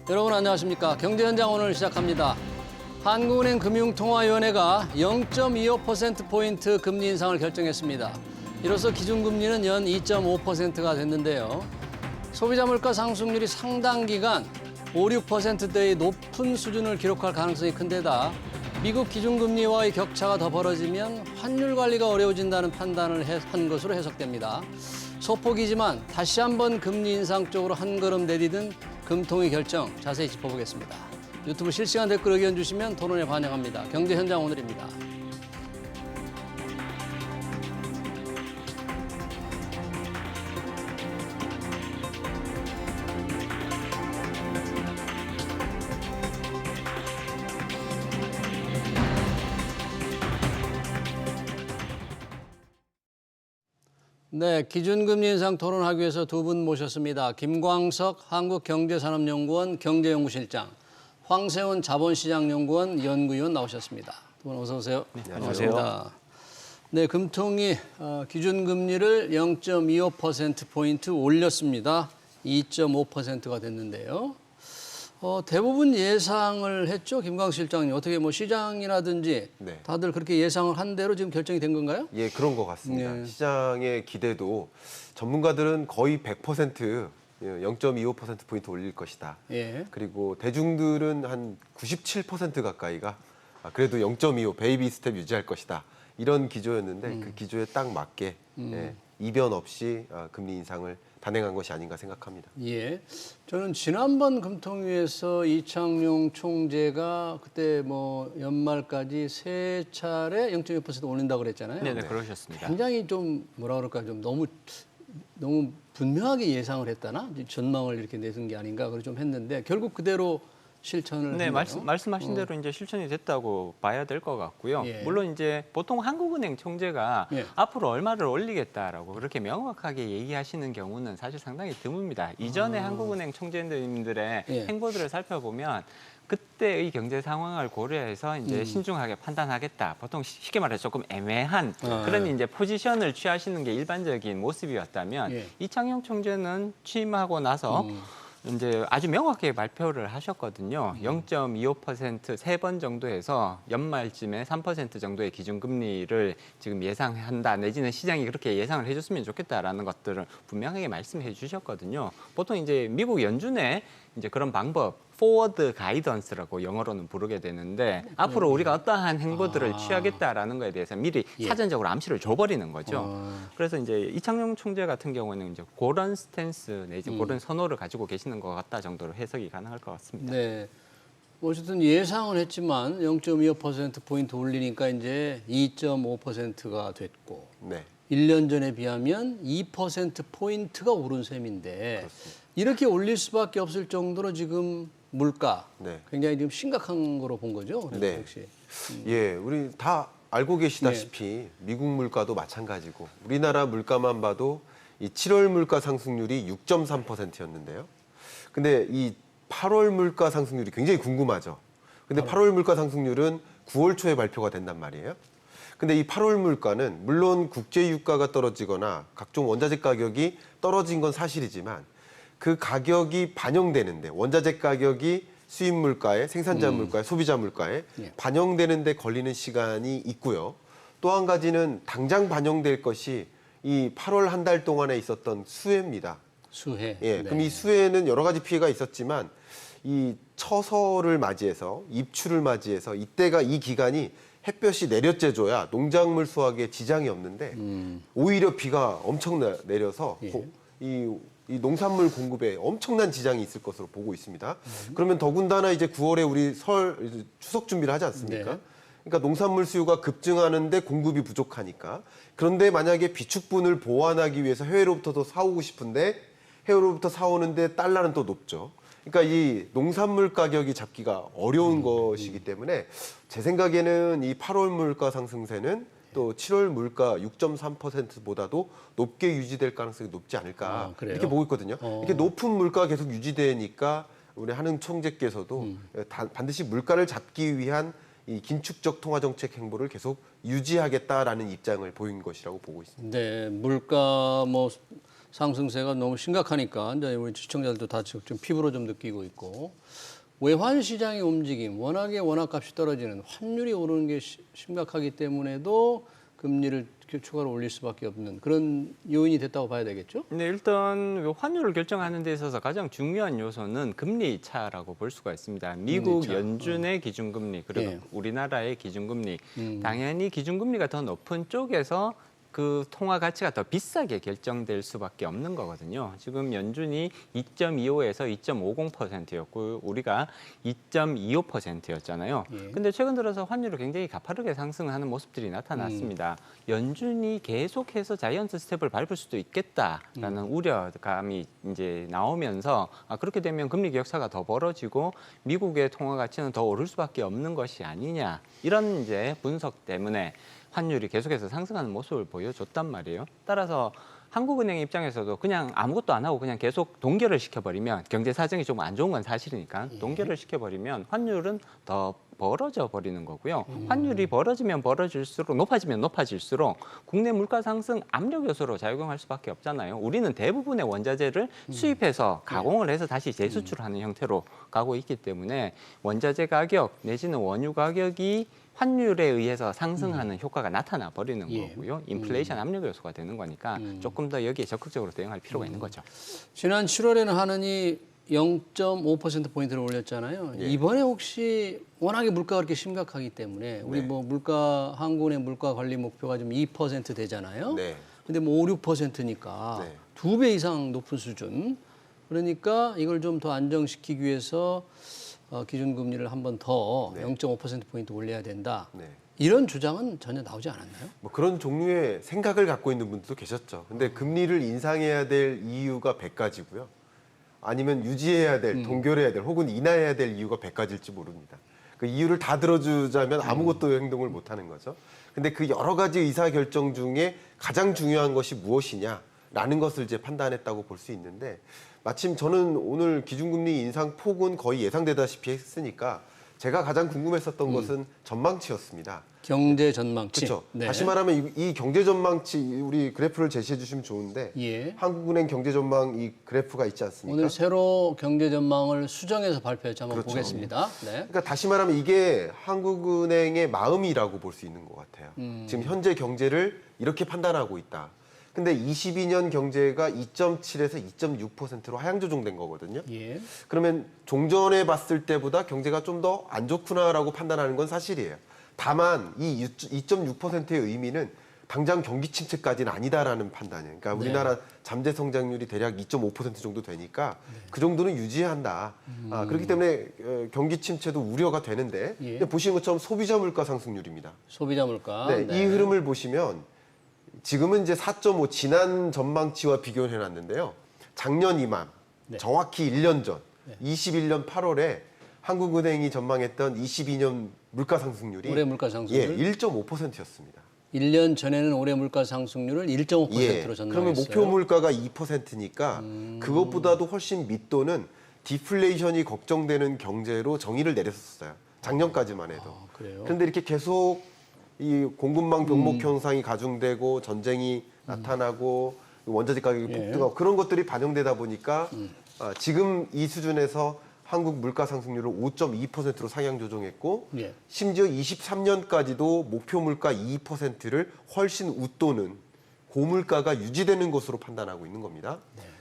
여러분 안녕하십니까? 경제현장 오늘 시작합니다. 한국은행 금융통화위원회가 0.25%포인트 금리 인상을 결정했습니다. 이로써 기준금리는 연 2.5%가 됐는데요. 소비자 물가 상승률이 상당 기간 5, 6%대의 높은 수준을 기록할 가능성이 큰 데다 미국 기준금리와의 격차가 더 벌어지면 환율 관리가 어려워진다는 판단을 한 것으로 해석됩니다. 소폭이지만 다시 한번 금리 인상 쪽으로 한 걸음 내디딘 금통위 결정 자세히 짚어보겠습니다. 유튜브 실시간 댓글 의견 주시면 토론에 반영합니다. 경제현장 오늘입니다. 네, 기준금리 인상 토론하기 위해서 두 분 모셨습니다. 김광석 한국경제산업연구원 경제연구실장, 황세훈 자본시장연구원 연구위원 나오셨습니다. 두 분 어서 오세요. 네, 안녕하세요. 네, 금통위 기준금리를 0.25%포인트 올렸습니다. 2.5%가 됐는데요. 대부분 예상을 했죠, 김광석 실장님. 어떻게 뭐 시장이라든지 네. 다들 그렇게 예상을 한 대로 지금 결정이 된 건가요? 예, 그런 것 같습니다. 네. 시장의 기대도 전문가들은 거의 100% 0.25%포인트 올릴 것이다. 예. 그리고 대중들은 한 97% 가까이가 그래도 0.25 베이비 스텝 유지할 것이다. 이런 기조였는데 그 기조에 딱 맞게 이변 없이 금리 인상을 단행한 것이 아닌가 생각합니다. 예, 저는 지난번 금통위에서 이창용 총재가 그때 뭐 연말까지 세 차례 0.2% 올린다고 그랬잖아요. 네, 그러셨습니다. 굉장히 좀 뭐라 그럴까 좀 너무 분명하게 예상을 했다나 전망을 이렇게 내준 게 아닌가 그걸 좀 했는데 결국 그대로 실천을 네, 했네요. 말씀하신 대로 이제 실천이 됐다고 봐야 될 것 같고요. 예. 물론 이제 보통 한국은행 총재가 예. 앞으로 얼마를 올리겠다라고 그렇게 명확하게 얘기하시는 경우는 사실 상당히 드뭅니다. 이전에 한국은행 총재님들의 예. 행보들을 살펴보면 그때의 경제 상황을 고려해서 이제 신중하게 판단하겠다. 보통 쉽게 말해서 조금 애매한 그런 이제 포지션을 취하시는 게 일반적인 모습이었다면 예. 이창용 총재는 취임하고 나서 이제 아주 명확하게 발표를 하셨거든요. 0.25% 세 번 정도에서 연말쯤에 3% 정도의 기준금리를 지금 예상한다. 내지는 시장이 그렇게 예상을 해줬으면 좋겠다라는 것들을 분명하게 말씀해 주셨거든요. 보통 이제 미국 연준의 이제 그런 방법, 포워드 가이던스라고 영어로는 부르게 되는데 앞으로 우리가 어떠한 행보들을 취하겠다라는 거에 대해서 미리 사전적으로 암시를 줘버리는 거죠. 그래서 이제 이창용 총재 같은 경우는 이제 그런 스탠스 내지 그런 선호를 가지고 계시는 것 같다 정도로 해석이 가능할 것 같습니다. 네. 어쨌든 예상은 했지만 0.25%포인트 올리니까 이제 2.5%가 됐고 네. 1년 전에 비하면 2%포인트가 오른 셈인데 그렇습니다. 이렇게 올릴 수밖에 없을 정도로 지금 물가 네. 굉장히 지금 심각한 거로 본 거죠. 그래서 네. 역시. 예, 우리 다 알고 계시다시피 미국 물가도 마찬가지고 우리나라 물가만 봐도 이 7월 물가 상승률이 6.3%였는데요. 근데 이 8월 물가 상승률이 굉장히 궁금하죠. 근데 8월 물가 상승률은 9월 초에 발표가 된단 말이에요. 근데 이 8월 물가는 물론 국제 유가가 떨어지거나 각종 원자재 가격이 떨어진 건 사실이지만 그 가격이 반영되는데 원자재 가격이 수입 물가에 생산자 물가에 소비자 물가에 반영되는데 걸리는 시간이 있고요. 또 한 가지는 당장 반영될 것이 이 8월 한 달 동안에 있었던 수해입니다. 수해. 예, 네. 그럼 이 수해는 여러 가지 피해가 있었지만 이 처서를 맞이해서 입추를 맞이해서 이때가 이 기간이 햇볕이 내려쬐줘야 농작물 수확에 지장이 없는데 오히려 비가 엄청 내려서 이 농산물 공급에 엄청난 지장이 있을 것으로 보고 있습니다. 그러면 더군다나 이제 9월에 우리 추석 준비를 하지 않습니까? 네. 그러니까 농산물 수요가 급증하는데 공급이 부족하니까. 그런데 만약에 비축분을 보완하기 위해서 해외로부터 더 사오고 싶은데 해외로부터 사오는데 달러는 또 높죠. 그러니까 이 농산물 가격이 잡기가 어려운 것이기 때문에 제 생각에는 이 8월 물가 상승세는 또 7월 물가 6.3%보다도 높게 유지될 가능성이 높지 않을까 이렇게 보고 있거든요. 이렇게 높은 물가가 계속 유지되니까 우리 한흥 총재께서도 반드시 물가를 잡기 위한 이 긴축적 통화정책 행보를 계속 유지하겠다라는 입장을 보인 것이라고 보고 있습니다. 네, 물가 뭐 상승세가 너무 심각하니까 이제 우리 시청자들도 다 지금 피부로 좀 느끼고 있고 외환 시장의 움직임, 워낙에 원화값이 떨어지는 환율이 오르는 게 심각하기 때문에도 금리를 추가로 올릴 수밖에 없는 그런 요인이 됐다고 봐야 되겠죠? 네, 일단 환율을 결정하는 데 있어서 가장 중요한 요소는 금리 차라고 볼 수가 있습니다. 미국 금리 차. 연준의 기준금리 그리고 예. 우리나라의 기준금리 당연히 기준금리가 더 높은 쪽에서 그 통화 가치가 더 비싸게 결정될 수밖에 없는 거거든요. 지금 연준이 2.25에서 2.50%였고 우리가 2.25%였잖아요. 예. 근데 최근 들어서 환율이 굉장히 가파르게 상승하는 모습들이 나타났습니다. 연준이 계속해서 자이언트 스텝을 밟을 수도 있겠다라는 우려감이 이제 나오면서 그렇게 되면 금리 격차가 더 벌어지고 미국의 통화 가치는 더 오를 수밖에 없는 것이 아니냐 이런 이제 분석 때문에 환율이 계속해서 상승하는 모습을 보여줬단 말이에요. 따라서 한국은행 입장에서도 그냥 아무것도 안 하고 그냥 계속 동결을 시켜버리면 경제 사정이 좀 안 좋은 건 사실이니까 동결을 시켜버리면 환율은 더 벌어져 버리는 거고요. 환율이 벌어지면 벌어질수록 높아지면 높아질수록 국내 물가 상승 압력 요소로 작용할 수밖에 없잖아요. 우리는 대부분의 원자재를 수입해서 가공을 해서 다시 재수출하는 형태로 가고 있기 때문에 원자재 가격 내지는 원유 가격이 환율에 의해서 상승하는 효과가 나타나 버리는 예. 거고요. 인플레이션 압력 요소가 되는 거니까 조금 더 여기에 적극적으로 대응할 필요가 있는 거죠. 지난 7월에는 한은이 0.5%포인트를 올렸잖아요. 예. 이번에 혹시 워낙에 물가가 그렇게 심각하기 때문에 우리 네. 뭐 한국은행 물가 관리 목표가 좀 2% 되잖아요. 네. 근데 뭐 5, 6%니까 네. 2배 이상 높은 수준. 그러니까 이걸 좀 더 안정시키기 위해서 기준금리를 한 번 더 네. 0.5%포인트 올려야 된다. 네. 이런 주장은 전혀 나오지 않았나요? 뭐 그런 종류의 생각을 갖고 있는 분들도 계셨죠. 근데 금리를 인상해야 될 이유가 100가지고요. 아니면 유지해야 될, 동결해야 될, 혹은 인하해야 될 이유가 100가지일지 모릅니다. 그 이유를 다 들어주자면 아무것도 행동을 못 하는 거죠. 근데 그 여러 가지 의사결정 중에 가장 중요한 것이 무엇이냐라는 것을 이제 판단했다고 볼 수 있는데 마침 저는 오늘 기준금리 인상 폭은 거의 예상되다시피 했으니까 제가 가장 궁금했었던 것은 전망치였습니다. 경제 전망치. 그렇죠. 네. 다시 말하면 이 경제 전망치 우리 그래프를 제시해 주시면 좋은데 예. 한국은행 경제 전망 이 그래프가 있지 않습니까? 오늘 새로 경제 전망을 수정해서 발표했죠. 한번 그렇죠. 보겠습니다. 네. 그러니까 다시 말하면 이게 한국은행의 마음이라고 볼 수 있는 것 같아요. 지금 현재 경제를 이렇게 판단하고 있다. 근데 22년 경제가 2.7에서 2.6%로 하향 조정된 거거든요. 예. 그러면 종전에 봤을 때보다 경제가 좀 더 안 좋구나라고 판단하는 건 사실이에요. 다만 이 2.6%의 의미는 당장 경기 침체까지는 아니다라는 판단이에요. 그러니까 우리나라 잠재 성장률이 대략 2.5% 정도 되니까 그 정도는 유지한다. 그렇기 때문에 경기 침체도 우려가 되는데 예. 근데 보시는 것처럼 소비자 물가 상승률입니다. 소비자 물가. 네, 이 흐름을 보시면 지금은 이제 4.5 지난 전망치와 비교를 해놨는데요. 작년 이맘, 네. 정확히 1년 전, 21년 8월에 한국은행이 전망했던 22년 물가 상승률이 올해 물가 상승률. 1.5%였습니다. 1년 전에는 올해 물가 상승률을 1.5%로 전망했어요. 그러면 목표 물가가 2%니까 그것보다도 훨씬 밑도는 디플레이션이 걱정되는 경제로 정의를 내렸었어요. 작년까지만 해도. 그래요? 그런데 이렇게 계속 이 공급망 병목 현상이 가중되고 전쟁이 나타나고 원자재 가격이 예. 폭등하고 그런 것들이 반영되다 보니까 지금 이 수준에서 한국 물가 상승률을 5.2%로 상향 조정했고 예. 심지어 23년까지도 목표 물가 2%를 훨씬 웃도는 고물가가 유지되는 것으로 판단하고 있는 겁니다.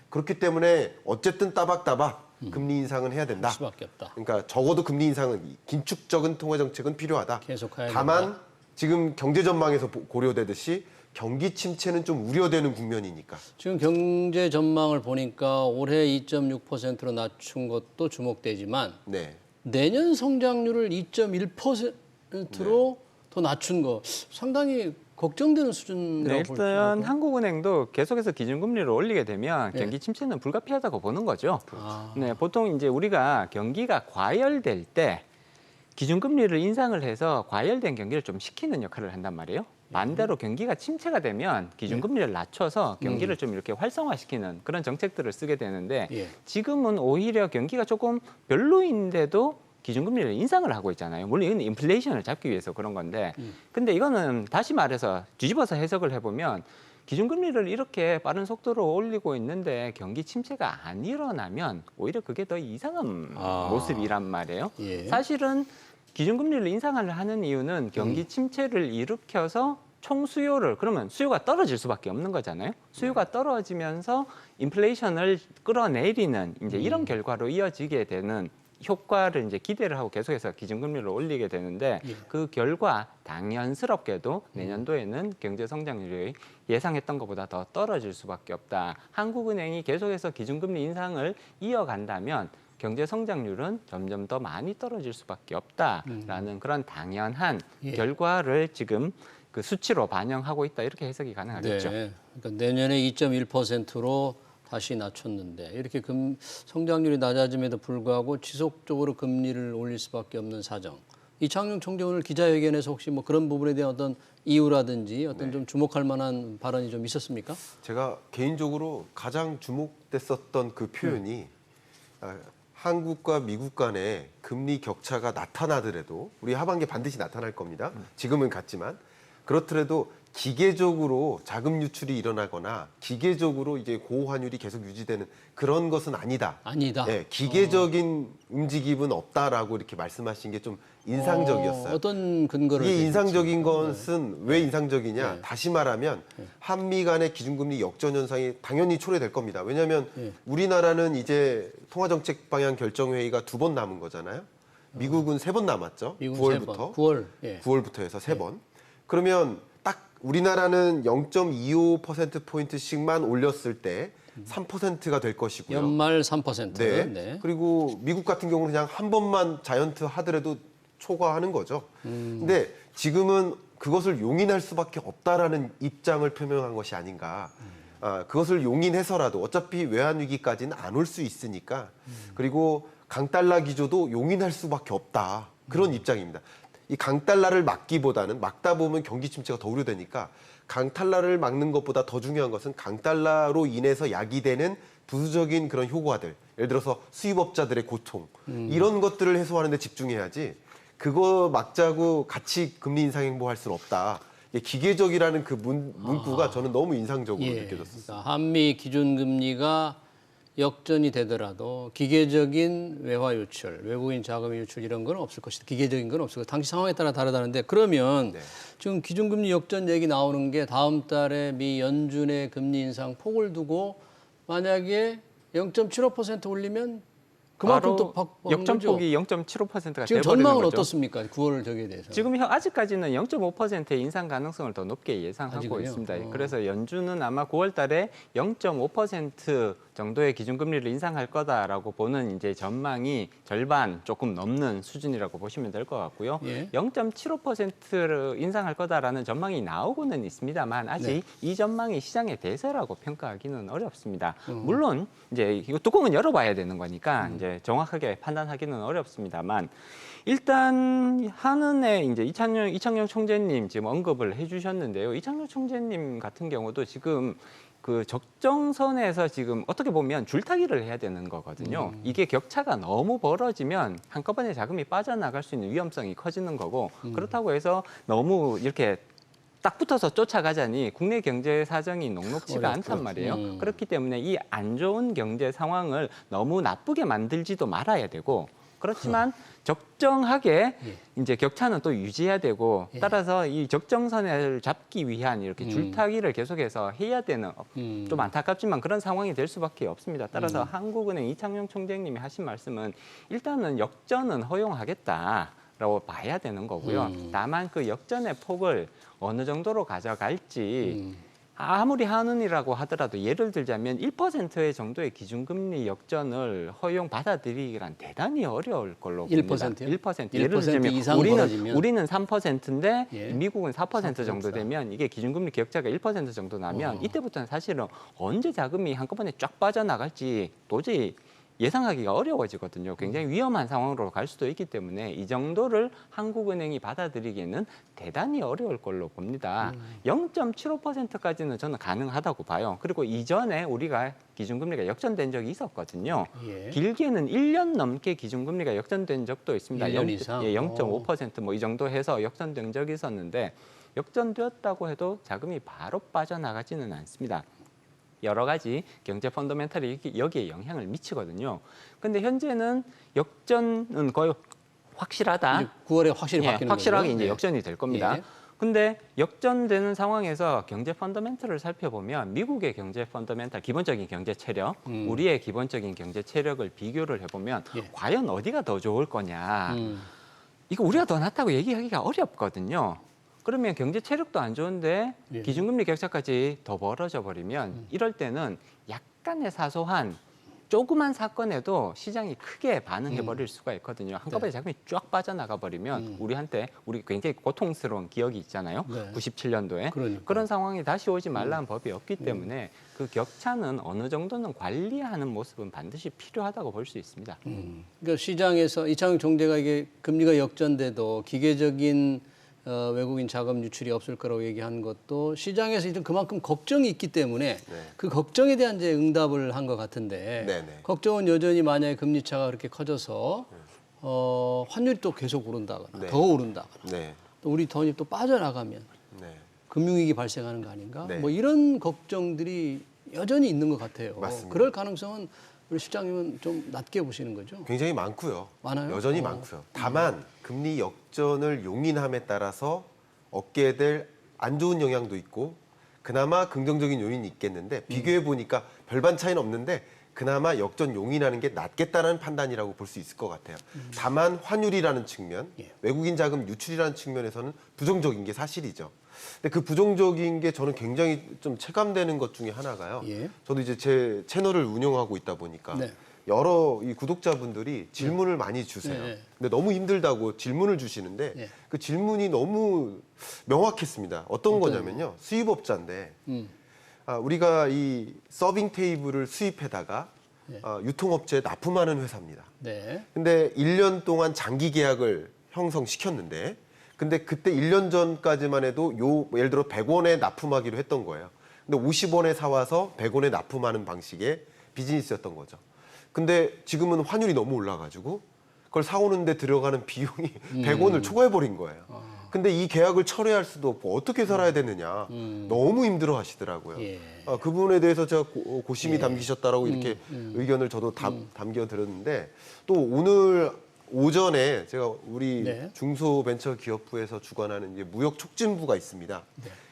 그렇기 때문에 어쨌든 따박따박 금리 인상은 해야 된다. 할 수밖에 없다. 그러니까 적어도 금리 인상은 긴축적인 통화 정책은 필요하다. 계속해야 다만 된다. 지금 경제 전망에서 고려되듯이 경기 침체는 좀 우려되는 국면이니까. 지금 경제 전망을 보니까 올해 2.6%로 낮춘 것도 주목되지만 네. 내년 성장률을 2.1%로 더 낮춘 거 상당히 걱정되는 수준이라고 네, 볼수 일단 있고. 한국은행도 계속해서 기준금리를 올리게 되면 네. 경기 침체는 불가피하다고 보는 거죠. 아. 네, 보통 이제 우리가 경기가 과열될 때 기준금리를 인상을 해서 과열된 경기를 좀 식히는 역할을 한단 말이에요. 반대로 경기가 침체가 되면 기준금리를 낮춰서 경기를 좀 이렇게 활성화시키는 그런 정책들을 쓰게 되는데 예. 지금은 오히려 경기가 조금 별로인데도 기준금리를 인상을 하고 있잖아요. 물론 이건 인플레이션을 잡기 위해서 그런 건데 근데 이거는 다시 말해서 뒤집어서 해석을 해보면 기준금리를 이렇게 빠른 속도로 올리고 있는데 경기 침체가 안 일어나면 오히려 그게 더 이상한 모습이란 말이에요. 예. 사실은 기준금리를 인상을 하는 이유는 경기 침체를 일으켜서 총수요를 그러면 수요가 떨어질 수밖에 없는 거잖아요. 수요가 떨어지면서 인플레이션을 끌어내리는 이제 이런 결과로 이어지게 되는 효과를 이제 기대를 하고 계속해서 기준금리를 올리게 되는데 그 결과 당연스럽게도 내년도에는 경제 성장률이 예상했던 것보다 더 떨어질 수밖에 없다. 한국은행이 계속해서 기준금리 인상을 이어간다면 경제 성장률은 점점 더 많이 떨어질 수밖에 없다라는 그런 당연한 결과를 지금 그 수치로 반영하고 있다 이렇게 해석이 가능하겠죠. 네. 그러니까 내년에 2.1%로 다시 낮췄는데 이렇게 성장률이 낮아짐에도 불구하고 지속적으로 금리를 올릴 수밖에 없는 사정. 이창용 총재 오늘 기자회견에서 혹시 뭐 그런 부분에 대한 어떤 이유라든지 어떤 좀 주목할 만한 발언이 좀 있었습니까? 제가 개인적으로 가장 주목됐었던 그 표현이 한국과 미국 간의 금리 격차가 나타나더라도 우리 하반기에 반드시 나타날 겁니다. 지금은 같지만 그렇더라도 기계적으로 자금 유출이 일어나거나 기계적으로 이제 고환율이 계속 유지되는 그런 것은 아니다. 아니다. 네, 기계적인 움직임은 없다라고 이렇게 말씀하신 게 좀 인상적이었어요. 어떤 근거를? 이게 인상적인 대셨습니까? 것은 왜 인상적이냐? 네. 다시 말하면 한미 간의 기준금리 역전 현상이 당연히 초래될 겁니다. 왜냐하면 우리나라는 이제 통화정책 방향 결정회의가 2번 남은 거잖아요. 미국은 3번 남았죠. 미국 9월부터. 9월. 예. 9월부터 해서 3번. 그러면 딱 우리나라는 0.25%포인트씩만 올렸을 때 3%가 될 것이고요. 연말 3%. 네. 네. 그리고 미국 같은 경우는 그냥 한 번만 자이언트 하더라도 초과하는 거죠. 근데 지금은 그것을 용인할 수밖에 없다라는 입장을 표명한 것이 아닌가. 그것을 용인해서라도 어차피 외환 위기까지는 안 올 수 있으니까 그리고 강달러 기조도 용인할 수밖에 없다. 그런 입장입니다. 이 강달러를 막기보다는 막다 보면 경기 침체가 더 우려되니까 강달러를 막는 것보다 더 중요한 것은 강달러로 인해서 야기되는 부수적인 그런 효과들, 예를 들어서 수입업자들의 고통 이런 것들을 해소하는 데 집중해야지 그거 막자고 같이 금리 인상 행보할 수는 없다. 이게 기계적이라는 그 문구가 저는 너무 인상적으로 느껴졌어요. 그러니까 한미 기준금리가 역전이 되더라도 기계적인 외화 유출, 외국인 자금 유출 이런 건 없을 것이다. 기계적인 건 없을 것이다. 당시 상황에 따라 다르다는데 그러면 지금 기준금리 역전 얘기 나오는 게 다음 달에 미 연준의 금리 인상 폭을 두고 만약에 0.75% 올리면 그만큼 또 역전폭이 0.75%가 지금 돼버리는 전망은 거죠. 어떻습니까? 9월 저기에 대해서. 지금 아직까지는 0.5%의 인상 가능성을 더 높게 예상하고 아직은요? 있습니다. 그래서 연준은 아마 9월 달에 0.5% 정도의 기준금리를 인상할 거다라고 보는 이제 전망이 절반 조금 넘는 수준이라고 보시면 될 것 같고요. 0.75%를 인상할 거다라는 전망이 나오고는 있습니다만 아직 이 전망이 시장의 대세라고 평가하기는 어렵습니다. 물론 이제 이거 뚜껑은 열어봐야 되는 거니까 이제 정확하게 판단하기는 어렵습니다만 일단 한은의 이제 이창용 총재님 지금 언급을 해주셨는데요. 이창용 총재님 같은 경우도 지금 그 적정선에서 지금 어떻게 보면 줄타기를 해야 되는 거거든요. 이게 격차가 너무 벌어지면 한꺼번에 자금이 빠져나갈 수 있는 위험성이 커지는 거고 그렇다고 해서 너무 이렇게 딱 붙어서 쫓아가자니 국내 경제 사정이 녹록지가 않단 말이에요. 그렇기 때문에 이 안 좋은 경제 상황을 너무 나쁘게 만들지도 말아야 되고 그렇지만 적정하게 이제 격차는 또 유지해야 되고 따라서 이 적정선을 잡기 위한 이렇게 줄타기를 계속해서 해야 되는 좀 안타깝지만 그런 상황이 될 수밖에 없습니다. 따라서 한국은행 이창용 총재님이 하신 말씀은 일단은 역전은 허용하겠다라고 봐야 되는 거고요. 다만 그 역전의 폭을 어느 정도로 가져갈지 아무리 한은이라고 하더라도 예를 들자면 1%의 정도의 기준금리 역전을 허용 받아들이기란 대단히 어려울 걸로 봅니다. 1%요? 1%. 예를 들자면 이상 벌어지면? 우리는 3%인데 예. 미국은 4% 4%. 정도 되면 이게 기준금리 격차가 1% 정도 나면 이때부터는 사실은 언제 자금이 한꺼번에 쫙 빠져나갈지 도저히 예상하기가 어려워지거든요. 굉장히 위험한 상황으로 갈 수도 있기 때문에 이 정도를 한국은행이 받아들이기에는 대단히 어려울 걸로 봅니다. 0.75%까지는 저는 가능하다고 봐요. 그리고 이전에 우리가 기준금리가 역전된 적이 있었거든요. 길게는 1년 넘게 기준금리가 역전된 적도 있습니다. 1년 이상? 0.5% 뭐 이 정도 해서 역전된 적이 있었는데 역전되었다고 해도 자금이 바로 빠져나가지는 않습니다. 여러 가지 경제 펀더멘탈이 여기에 영향을 미치거든요. 근데 현재는 역전은 거의 확실하다. 이제 9월에 확실히 예, 바뀌는 확실하게 거죠? 이제 네. 역전이 될 겁니다. 예. 근데 역전되는 상황에서 경제 펀더멘털을 살펴보면 미국의 경제 펀더멘털, 기본적인 경제 체력, 우리의 기본적인 경제 체력을 비교를 해보면 예. 과연 어디가 더 좋을 거냐. 음. 이거 우리가 더 낫다고 얘기하기가 어렵거든요. 그러면 경제 체력도 안 좋은데 예. 기준금리 격차까지 더 벌어져 버리면 이럴 때는 약간의 사소한 조그만 사건에도 시장이 크게 반응해 버릴 수가 있거든요. 한꺼번에 자금이 쫙 빠져나가 버리면 우리 굉장히 고통스러운 기억이 있잖아요. 네. 97년도에 그러니까요. 그런 상황이 다시 오지 말라는 법이 없기 때문에 그 격차는 어느 정도는 관리하는 모습은 반드시 필요하다고 볼 수 있습니다. 그러니까 시장에서 이창용 총재가 이게 금리가 역전돼도 기계적인 외국인 자금 유출이 없을 거라고 얘기한 것도 시장에서 일단 그만큼 걱정이 있기 때문에 그 걱정에 대한 이제 응답을 한 것 같은데 네네. 걱정은 여전히 만약에 금리 차가 그렇게 커져서 환율이 또 계속 오른다거나 네. 더 오른다거나 네. 또 우리 돈이 또 빠져나가면 네. 금융위기 발생하는 거 아닌가? 네. 뭐 이런 걱정들이 여전히 있는 것 같아요. 맞습니다. 그럴 가능성은 우리 실장님은 좀 낮게 보시는 거죠? 굉장히 많고요. 많아요? 여전히 많고요. 다만 금리 역전을 용인함에 따라서 얻게 될 안 좋은 영향도 있고 그나마 긍정적인 요인이 있겠는데 비교해 보니까 별반 차이는 없는데 그나마 역전 용인하는 게 낫겠다는 판단이라고 볼 수 있을 것 같아요. 다만 환율이라는 측면, 예. 외국인 자금 유출이라는 측면에서는 부정적인 게 사실이죠. 근데 그 부정적인 게 저는 굉장히 좀 체감되는 것 중에 하나가요. 예. 저도 이제 제 채널을 운영하고 있다 보니까 네. 여러 이 구독자분들이 질문을 많이 주세요. 네. 근데 너무 힘들다고 질문을 주시는데 네. 그 질문이 너무 명확했습니다. 어떤 거냐면요. 수입업자인데 우리가 이 서빙 테이블을 수입해다가 유통업체에 납품하는 회사입니다. 네. 근데 1년 동안 장기 계약을 형성시켰는데 근데 그때 1년 전까지만 해도 예를 들어 100원에 납품하기로 했던 거예요. 근데 50원에 사와서 100원에 납품하는 방식의 비즈니스였던 거죠. 근데 지금은 환율이 너무 올라가지고 그걸 사오는데 들어가는 비용이 100원을 초과해버린 거예요. 근데 이 계약을 철회할 수도 없고 어떻게 살아야 되느냐 너무 힘들어 하시더라고요. 예. 그 부분에 대해서 제가 고심이 담기셨다라고 이렇게 의견을 저도 담겨 드렸는데 또 오늘 오전에 제가 우리 네. 중소벤처기업부에서 주관하는 이제 무역촉진부가 있습니다.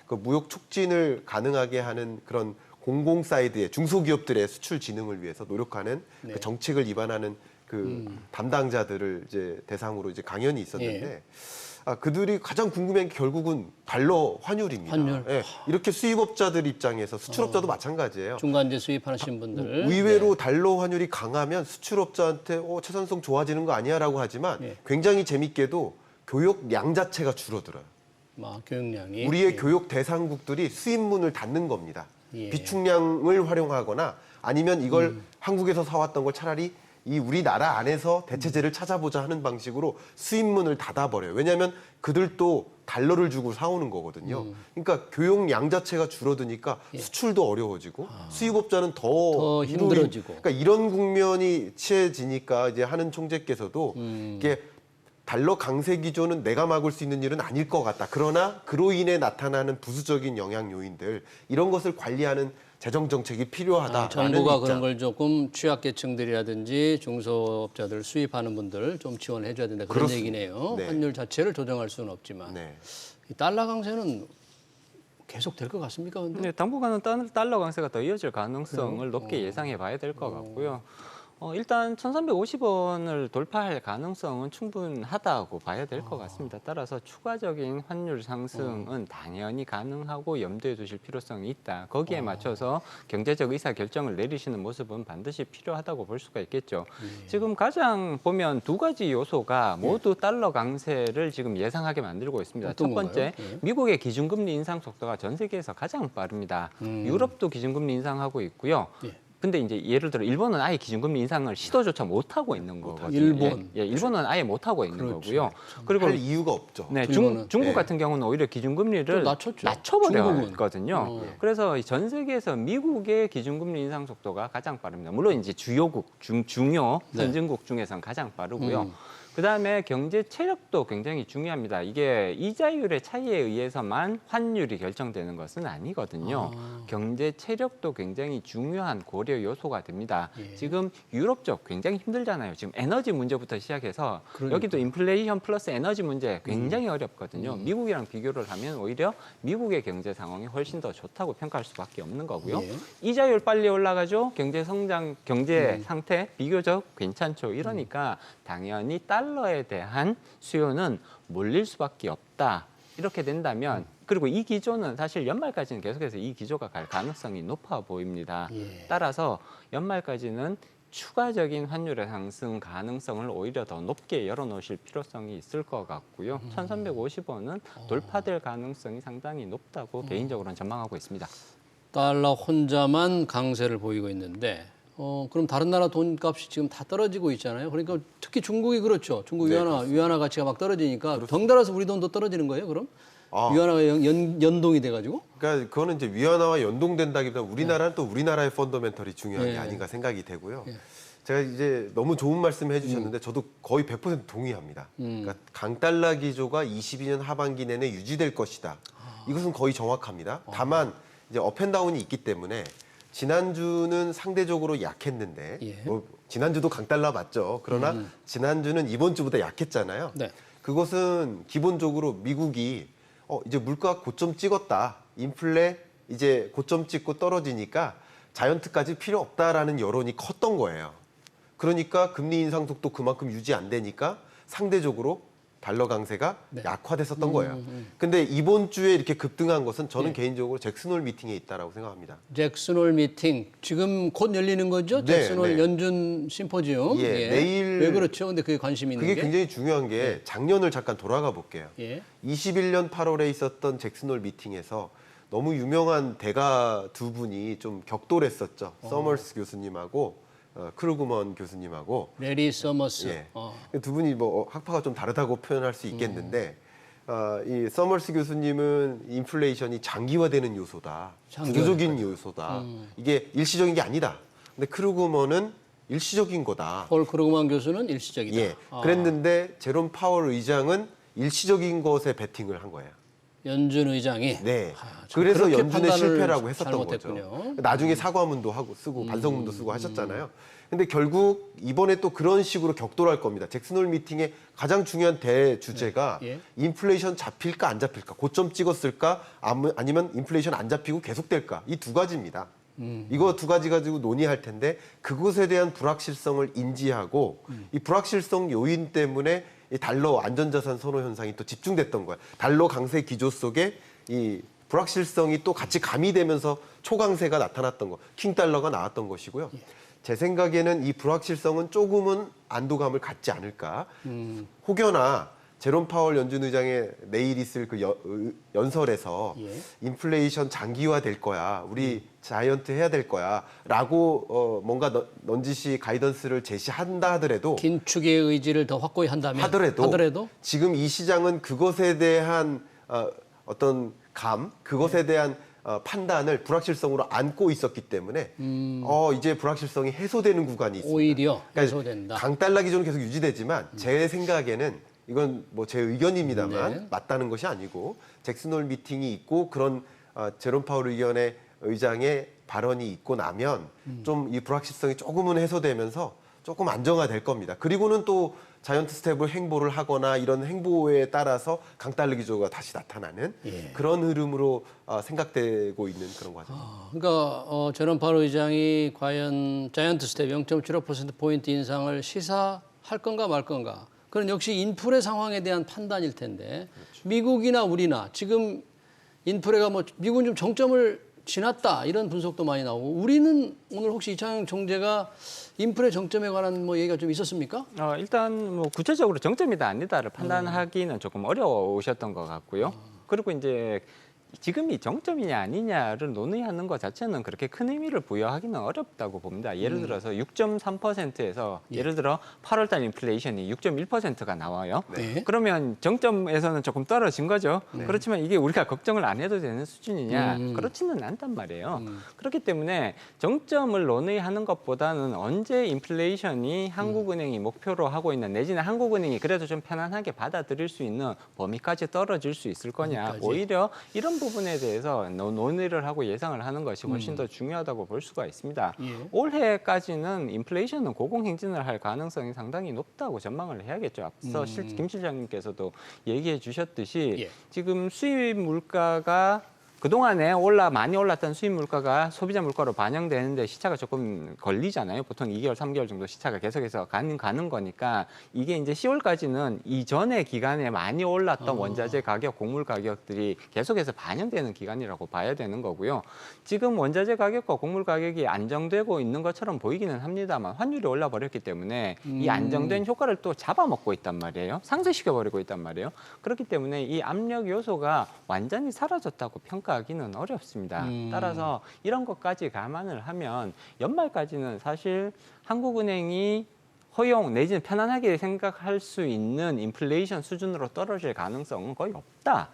그 무역 촉진을 가능하게 하는 그런 공공 사이드의 중소기업들의 수출 진흥을 위해서 노력하는 그 정책을 입안하는 그 담당자들을 이제 대상으로 이제 강연이 있었는데 그들이 가장 궁금한 게 결국은 달러 환율입니다. 환율. 예, 이렇게 수입업자들 입장에서 수출업자도 마찬가지예요. 중간재 수입하시는 분들. 의외로 달러 환율이 강하면 수출업자한테 채산성 좋아지는 거 아니야라고 하지만 네. 굉장히 재밌게도 교역량 자체가 줄어들어요. 교역량이. 우리의 교역 대상국들이 수입문을 닫는 겁니다. 예. 비축량을 활용하거나 아니면 이걸 한국에서 사왔던 걸 차라리 이 우리나라 안에서 대체제를 찾아보자 하는 방식으로 수입문을 닫아버려요. 왜냐하면 그들도 달러를 주고 사오는 거거든요. 그러니까 교역량 자체가 줄어드니까 수출도 어려워지고 수입업자는 더 힘들어지고. 그러니까 이런 국면이 취해지니까 이제 하는 총재께서도 이게 달러 강세 기조는 내가 막을 수 있는 일은 아닐 것 같다. 그러나 그로 인해 나타나는 부수적인 영향 요인들 이런 것을 관리하는 재정 정책이 필요하다. 정부가 그런 걸 조금 취약계층들이라든지 중소업자들 수입하는 분들 좀 지원해 줘야 된다. 그런 그렇습니다. 얘기네요. 네. 환율 자체를 조정할 수는 없지만 네. 이 달러 강세는 계속 될 것 같습니까? 근데? 네, 당분간은 달러 강세가 더 이어질 가능성을 높게 예상해 봐야 될 것 같고요. 일단 1,350원을 돌파할 가능성은 충분하다고 봐야 될 것 같습니다. 따라서 추가적인 환율 상승은 당연히 가능하고 염두에 두실 필요성이 있다. 거기에 맞춰서 경제적 의사 결정을 내리시는 모습은 반드시 필요하다고 볼 수가 있겠죠. 지금 가장 보면 두 가지 요소가 모두 달러 강세를 지금 예상하게 만들고 있습니다. 어떤 첫 번째, 건가요? 미국의 기준금리 인상 속도가 전 세계에서 가장 빠릅니다. 유럽도 기준금리 인상하고 있고요. 근데 이제 예를 들어 일본은 아예 기준금리 인상을 시도조차 못 하고 있는 거거든요. 일본. 예, 일본은 아예 못 하고 있는 그렇죠. 거고요. 그리고 할 이유가 없죠. 네, 일본은. 중국 네. 같은 경우는 오히려 기준금리를 또 낮췄죠. 낮춰버렸거든요. 그래서 전 세계에서 미국의 기준금리 인상 속도가 가장 빠릅니다. 물론 이제 주요국, 중요 네. 선진국 중에서는 가장 빠르고요. 그다음에 경제 체력도 굉장히 중요합니다. 이게 이자율의 차이에 의해서만 환율이 결정되는 것은 아니거든요. 경제 체력도 굉장히 중요한 고려 요소가 됩니다. 예. 지금 유럽 쪽 굉장히 힘들잖아요. 지금 에너지 문제부터 시작해서 그러니까. 여기도 인플레이션 플러스 에너지 문제 굉장히 어렵거든요. 미국이랑 비교를 하면 오히려 미국의 경제 상황이 훨씬 더 좋다고 평가할 수밖에 없는 거고요. 예. 이자율 빨리 올라가죠. 경제 성장, 경제 상태 비교적 괜찮죠. 이러니까 당연히 달러에 대한 수요는 몰릴 수밖에 없다. 이렇게 된다면 그리고 이 기조는 사실 연말까지는 계속해서 이 기조가 갈 가능성이 높아 보입니다. 예. 따라서 연말까지는 추가적인 환율의 상승 가능성을 오히려 더 높게 열어놓으실 필요성이 있을 것 같고요. 1,350원은 돌파될 가능성이 상당히 높다고 개인적으로는 전망하고 있습니다. 달러 혼자만 강세를 보이고 있는데 그럼 다른 나라 돈값이 지금 다 떨어지고 있잖아요. 그러니까 특히 중국이 그렇죠. 중국 네, 위안화 가치가 막 떨어지니까 덩달아서 우리 돈도 떨어지는 거예요. 그럼 위안화가 연동이 돼가지고 그러니까 그거는 이제 위안화와 연동된다기보다 우리나라는 또 우리나라의 펀더멘털이 중요한 게 예. 아닌가 생각이 되고요. 예. 제가 이제 너무 좋은 말씀을 해주셨는데 저도 거의 100% 동의합니다. 그러니까 강달러 기조가 22년 하반기 내내 유지될 것이다. 이것은 거의 정확합니다. 다만 이제 업앤다운이 있기 때문에 지난주는 상대적으로 약했는데 예. 뭐 지난주도 강달러 맞죠. 그러나 지난주는 이번 주보다 약했잖아요. 네. 그것은 기본적으로 미국이 이제 물가 고점 찍었다. 인플레 이제 고점 찍고 떨어지니까 자이언트까지 필요 없다라는 여론이 컸던 거예요. 그러니까 금리 인상 속도 그만큼 유지 안 되니까 상대적으로 달러 강세가 약화됐었던 거예요. 근데 이번 주에 이렇게 급등한 것은 저는 개인적으로 잭슨홀 미팅에 있다라고 생각합니다. 잭슨홀 미팅 지금 곧 열리는 거죠? 네, 잭슨홀 네. 연준 심포지움. 예, 내일 왜 그렇죠? 근데 그게 관심이 있는 그게 게 굉장히 중요한 게 작년을 잠깐 돌아가 볼게요. 예. 21년 8월에 있었던 잭슨홀 미팅에서 너무 유명한 대가 두 분이 좀 격돌했었죠. 서머스 교수님하고 크루그먼 교수님하고 레리 서머스. 예. 두 분이 뭐 학파가 좀 다르다고 표현할 수 있겠는데 이 서머스 교수님은 인플레이션이 장기화되는 요소다. 구조적인 요소다. 이게 일시적인 게 아니다. 근데 크루그먼은 일시적인 거다. 폴 크루그만 교수는 일시적이다. 예. 그랬는데 제롬 파월 의장은 일시적인 것에 베팅을 한 거예요. 연준 의장이 네. 참 그래서 그렇게 연준의 판단을 실패라고 했었던 잘못했군요. 거죠. 나중에 사과문도 하고 쓰고 반성문도 쓰고 하셨잖아요. 근데 결국 이번에 또 그런 식으로 격돌할 겁니다. 잭슨홀 미팅의 가장 중요한 대주제가 예. 인플레이션 잡힐까 안 잡힐까, 고점 찍었을까 아니면 인플레이션 안 잡히고 계속될까, 이 두 가지입니다. 이거 두 가지 가지고 논의할 텐데 그것에 대한 불확실성을 인지하고 이 불확실성 요인 때문에 이 달러 안전자산 선호 현상이 또 집중됐던 거예요. 달러 강세 기조 속에 이 불확실성이 또 같이 가미되면서 초강세가 나타났던 거, 킹달러가 나왔던 것이고요. 제 생각에는 이 불확실성은 조금은 안도감을 갖지 않을까. 혹여나 제롬 파월 연준 의장의 내일 있을 그 연설에서 예. 인플레이션 장기화 될 거야. 우리 자이언트 해야 될 거야. 라고 뭔가 넌지시 가이던스를 제시한다 하더라도 긴축의 의지를 더 확고히 한다면 하더라도 지금 이 시장은 그것에 대한 어떤 그것에 대한 판단을 불확실성으로 안고 있었기 때문에 이제 불확실성이 해소되는 구간이 있습니다. 오히려 그러니까 해소된다. 강달러 기조는 계속 유지되지만 제 생각에는 이건 뭐 제 의견입니다만 네. 맞다는 것이 아니고 잭슨홀 미팅이 있고 그런 제롬 파월 의장의 발언이 있고 나면 좀 이 불확실성이 조금은 해소되면서 조금 안정화될 겁니다. 그리고는 또 자이언트 스텝을 행보를 하거나 이런 행보에 따라서 강달러 기조가 다시 나타나는 그런 흐름으로 생각되고 있는 그런 과정입니다. 그러니까 제롬 파월 의장이 과연 자이언트 스텝 0.75%포인트 인상을 시사할 건가 말 건가. 그건 역시 인플레 상황에 대한 판단일 텐데 미국이나 우리나 지금 인플레가 미국은 좀 정점을 지났다 이런 분석도 많이 나오고 우리는 오늘 혹시 이창용 총재가 인플레 정점에 관한 얘기가 좀 있었습니까? 일단 뭐 구체적으로 정점이다 아니다를 판단하기는 조금 어려우셨던 것 같고요. 그리고 이제 지금이 정점이냐 아니냐를 논의하는 것 자체는 그렇게 큰 의미를 부여하기는 어렵다고 봅니다. 예를 들어서 6.3%에서 예를 들어 8월 달 인플레이션이 6.1%가 나와요. 네. 그러면 정점에서는 조금 떨어진 거죠. 그렇지만 이게 우리가 걱정을 안 해도 되는 수준이냐? 그렇지는 않단 말이에요. 그렇기 때문에 정점을 논의하는 것보다는 언제 인플레이션이 한국은행이 목표로 하고 있는 내지는 한국은행이 그래도 좀 편안하게 받아들일 수 있는 범위까지 떨어질 수 있을 거냐. 범위까지. 오히려 이런 부분에 대해서 논의를 하고 예상을 하는 것이 훨씬 더 중요하다고 볼 수가 있습니다. 예. 올해까지는 인플레이션은 고공행진을 할 가능성이 상당히 높다고 전망을 해야겠죠. 앞서 김 실장님께서도 얘기해 주셨듯이 예. 지금 수입 물가가 그동안에 많이 올랐던 수입 물가가 소비자 물가로 반영되는데 시차가 조금 걸리잖아요. 보통 2개월, 3개월 정도 시차가 계속해서 가는 거니까 이게 이제 10월까지는 이전의 기간에 많이 올랐던 원자재 가격, 곡물 가격들이 계속해서 반영되는 기간이라고 봐야 되는 거고요. 지금 원자재 가격과 곡물 가격이 안정되고 있는 것처럼 보이기는 합니다만 환율이 올라버렸기 때문에 이 안정된 효과를 또 잡아먹고 있단 말이에요. 상쇄시켜버리고 있단 말이에요. 그렇기 때문에 이 압력 요소가 완전히 사라졌다고 평가하기는 어렵습니다. 따라서 이런 것까지 감안을 하면 연말까지는 사실 한국은행이 허용 내지는 편안하게 생각할 수 있는 인플레이션 수준으로 떨어질 가능성은 거의 없다.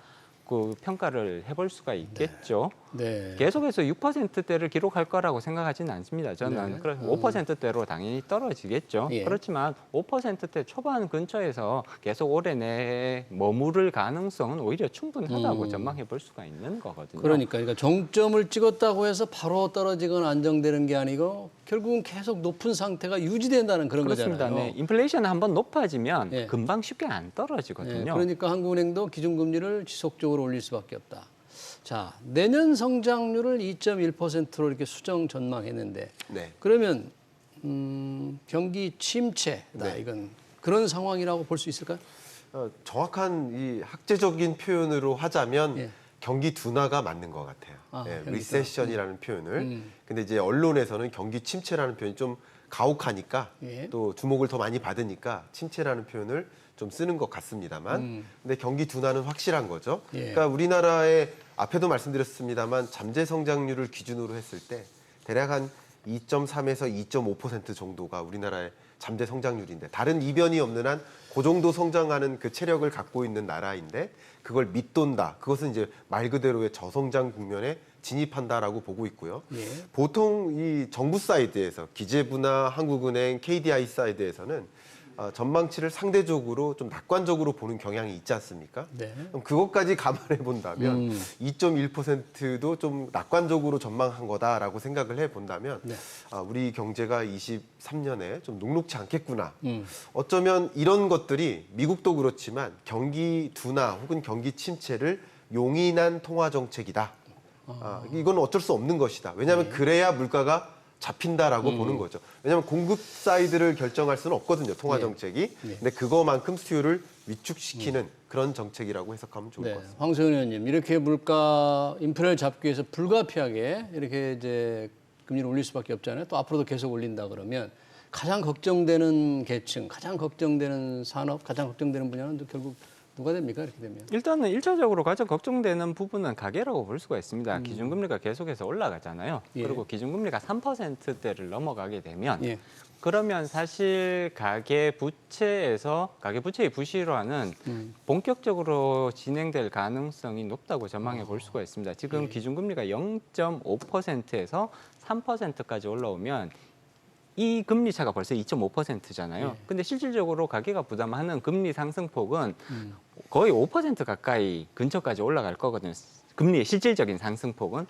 그 평가를 해볼 수가 있겠죠. 네. 계속해서 6%대를 기록할 거라고 생각하지는 않습니다. 저는 네. 그래서 5%대로 당연히 떨어지겠죠. 예. 그렇지만 5%대 초반 근처에서 계속 올해 내에 머무를 가능성은 오히려 충분하다고 전망해 볼 수가 있는 거거든요. 그러니까 정점을 찍었다고 해서 바로 떨어지거나 안정되는 게 아니고 결국은 계속 높은 상태가 유지된다는 그런 그렇습니다. 거잖아요. 네. 인플레이션 한번 높아지면 예. 금방 쉽게 안 떨어지거든요. 네, 그러니까 한국은행도 기준금리를 지속적으로 올릴 수밖에 없다. 자, 내년 성장률을 2.1%로 이렇게 수정 전망했는데 네. 그러면 경기 침체다. 네. 이건 그런 상황이라고 볼 수 있을까요? 정확한 이 학제적인 표현으로 하자면 예. 경기 둔화가 맞는 것 같아요. 아, 예, 경기 리세션이라는 표현을. 근데 이제 언론에서는 경기 침체라는 표현이 좀 가혹하니까 예. 또 주목을 더 많이 받으니까 침체라는 표현을 좀 쓰는 것 같습니다만 근데 경기 둔화는 확실한 거죠. 예. 그러니까 우리나라의 앞에도 말씀드렸습니다만 잠재 성장률을 기준으로 했을 때 대략 한 2.3에서 2.5% 정도가 우리나라의 잠재 성장률인데 다른 이변이 없는 한 그 정도 성장하는 그 체력을 갖고 있는 나라인데 그걸 밑돈다. 그것은 이제 말 그대로의 저성장 국면에 진입한다라고 보고 있고요. 예. 보통 이 정부 사이드에서 기재부나 한국은행, KDI 사이드에서는 전망치를 상대적으로 좀 낙관적으로 보는 경향이 있지 않습니까? 네. 그럼 그것까지 감안해 본다면 2.1%도 좀 낙관적으로 전망한 거다라고 생각을 해 본다면 네. 우리 경제가 23년에 좀 녹록지 않겠구나. 어쩌면 이런 것들이 미국도 그렇지만 경기 둔화 혹은 경기 침체를 용인한 통화 정책이다. 이건 어쩔 수 없는 것이다. 왜냐하면 그래야 물가가 잡힌다라고 보는 거죠. 왜냐하면 공급 사이드를 결정할 수는 없거든요. 통화 정책이. 근데 그거만큼 수요를 위축시키는 그런 정책이라고 해석하면 좋을 네, 것 같습니다. 황세훈 의원님 이렇게 물가 인플레를 잡기 위해서 불가피하게 이렇게 이제 금리를 올릴 수밖에 없잖아요. 또 앞으로도 계속 올린다 그러면 가장 걱정되는 계층, 가장 걱정되는 산업, 가장 걱정되는 분야는 또 결국 누가 됩니까? 이렇게 되면. 일단은 1차적으로 가장 걱정되는 부분은 가계라고 볼 수가 있습니다. 기준금리가 계속해서 올라가잖아요. 예. 그리고 기준금리가 3%대를 넘어가게 되면 예. 그러면 사실 가계 부채의 부실화는 본격적으로 진행될 가능성이 높다고 전망해 볼 수가 있습니다. 지금 기준금리가 0.5%에서 3%까지 올라오면 이 금리 차가 벌써 2.5%잖아요. 근데 실질적으로 가계가 부담하는 금리 상승폭은 거의 5% 가까이 근처까지 올라갈 거거든요. 금리의 실질적인 상승폭은.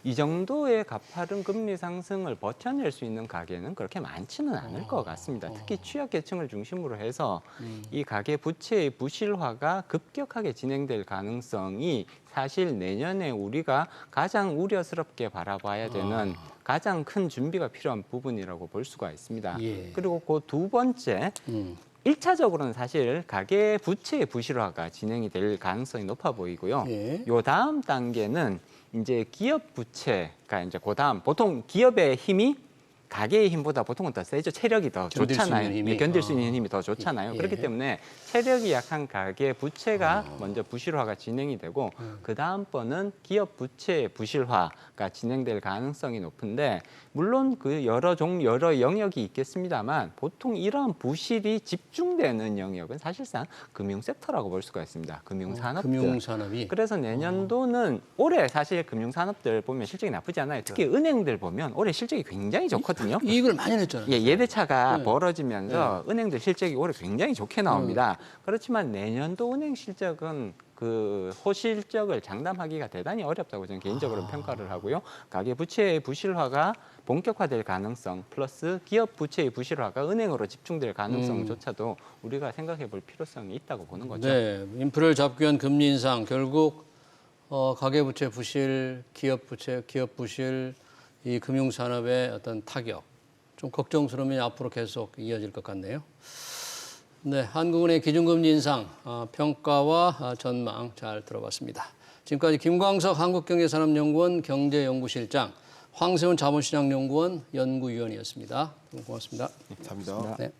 이 정도의 가파른 금리 상승을 버텨낼 수 있는 가계는 그렇게 많지는 않을 것 같습니다. 특히 취약계층을 중심으로 해서 이 가계 부채의 부실화가 급격하게 진행될 가능성이 사실 내년에 우리가 가장 우려스럽게 바라봐야 되는 가장 큰 준비가 필요한 부분이라고 볼 수가 있습니다. 예. 그리고 그 두 번째, 1차적으로는 사실 가계 부채의 부실화가 진행이 될 가능성이 높아 보이고요. 예. 요 다음 단계는 이제 기업 부채가 이제 그다음 보통 기업의 힘이 가계의 힘보다 보통은 더 세죠. 체력이 더 견딜 수 좋잖아요. 있는 힘이. 네, 견딜 수 있는 힘이 더 좋잖아요. 예. 그렇기 때문에 체력이 약한 가계 부채가 먼저 부실화가 진행이 되고 그 다음번은 기업 부채 부실화가 진행될 가능성이 높은데 물론 그 여러 영역이 있겠습니다만 보통 이러한 부실이 집중되는 영역은 사실상 금융 섹터라고 볼 수가 있습니다. 금융 산업들. 금융산업이. 그래서 내년도는 올해 사실 금융산업들 보면 실적이 나쁘지 않아요. 특히 은행들 보면 올해 실적이 굉장히 좋거든요. 이익을 많이 냈잖아요. 예, 예대차가 네. 벌어지면서 은행들 실적이 올해 굉장히 좋게 나옵니다. 그렇지만 내년도 은행 실적은 그 호실적을 장담하기가 대단히 어렵다고 저는 개인적으로 평가를 하고요. 가계 부채의 부실화가 본격화될 가능성 플러스 기업 부채의 부실화가 은행으로 집중될 가능성조차도 우리가 생각해 볼 필요성이 있다고 보는 거죠. 네, 인플레를 잡기 위한 금리 인상 결국 가계부채 부실, 기업 부실, 이 금융산업의 어떤 타격 좀 걱정스러움이 앞으로 계속 이어질 것 같네요. 네, 한국은행 기준금리 인상 평가와 전망 잘 들어봤습니다. 지금까지 김광석 한국경제산업연구원 경제연구실장, 황세훈 자본시장연구원 연구위원이었습니다. 고맙습니다. 감사합니다. 네.